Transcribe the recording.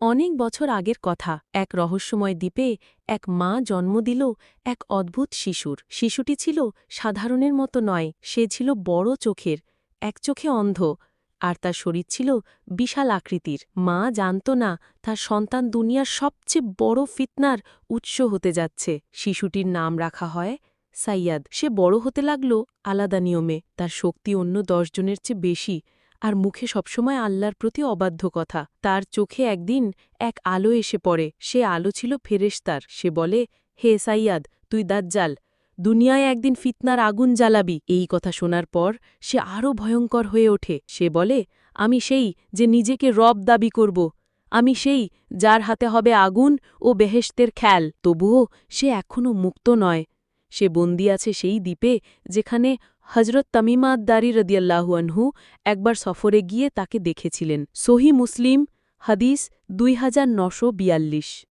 অনেক বছর আগের কথা এক রহস্যময় দ্বীপে এক মা জন্ম দিল এক অদ্ভুত শিশুর। শিশুটি ছিল সাধারণের মতো নয়, সে ছিল বড় চোখের, এক চোখে অন্ধ, আর তার শরীর ছিল বিশাল আকৃতির। মা জানত না তার সন্তান দুনিয়ার সবচেয়ে বড় ফিতনার উৎস হতে যাচ্ছে। শিশুটির নাম রাখা হয় সাইয়াদ। সে বড় হতে লাগল আলাদা নিয়মে, তার শক্তি অন্য 10 জনের চেয়ে বেশি, আর মুখে সবসময় আল্লাহর প্রতি অবাধ্য কথা। তার চোখে একদিন এক আলো এসে পড়ে, সে আলো ছিল ফেরেশতার। সে বলে, হে সাইয়াদ, তুই দাজ্জাল, দুনিয়ায় একদিন ফিতনার আগুন জ্বালাবি। এই কথা শোনার পর সে আরও ভয়ঙ্কর হয়ে ওঠে। সে বলে, আমি সেই যে নিজেকে রব দাবি করব, আমি সেই যার হাতে হবে আগুন ও বেহেশতের খেল। তবুও সে এখনও মুক্ত নয়, সে বন্দী আছে সেই দ্বীপে যেখানে হজরত তামিমা আদ-দারি রাদিয়াল্লাহু আনহু একবার সফরে গিয়ে তাকে দেখেছিলেন। সহি মুসলিম, হাদিস 2942।